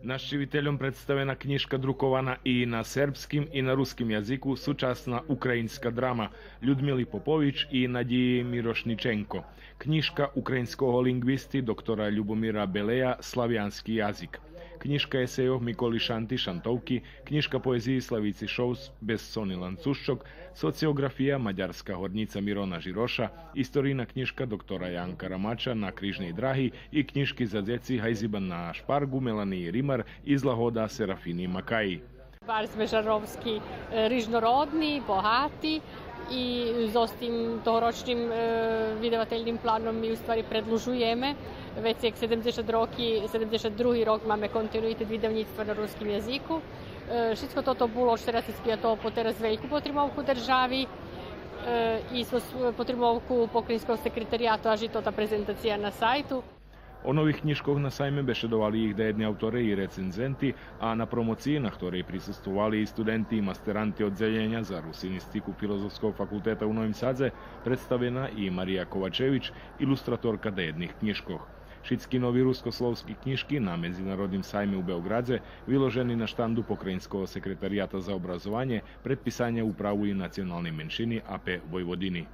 Naščiviteljom predstavena knjiška drukovana i na srpskim i na ruskim jaziku sučasna ukrajinska drama Ljudmili Popović i Nadiji Mirošničenko. Knjiška ukrajinskog lingvisti doktora Ljubomira Beleja Slavijanski jazik. Knjiška esejov Mikoli Šanti Šantovki, knjiška poeziji Slavici Šous Bessoni Lancuščok, sociografija Mađarska hornica Mirona Žiroša, istorijna knjiška doktora Janka Ramača Na križnej drahi i knjiški za djeci Hajziban na špargu Melaniji Rimar iz Lahoda Serafini Makaji. Bar sme žarovski rižnorodni, bohati i z tim tohoročnim vydavateljnim planom mi u stvari predlužujeme. Već je 72. rok máme kontinuitet vydavnictva na ruskim jeziku. Všetko toto bolo teraz to po teraz veľkú potrimovku državi i smo potrimovku pokrajinskog sekretarijata aži to ta prezentacija na sajtu. O novih knjiškoh na sajme bešedovali ih dejedni autore i recenzenti, a na promociji na ktorej prisustvovali i studenti i masteranti odzeljenja za rusinistiku Filozofskog fakulteta u Novim Sadze, predstavljena i Marija Kovačević, ilustratorka dejednih knjiškoh. Šitski novi ruskoslovski knjiški na Međunarodnim sajme u Beogradze viloženi na štandu Pokrajinskog sekretarijata za obrazovanje, predpisanje u pravu i nacionalnoj menšini AP Vojvodini.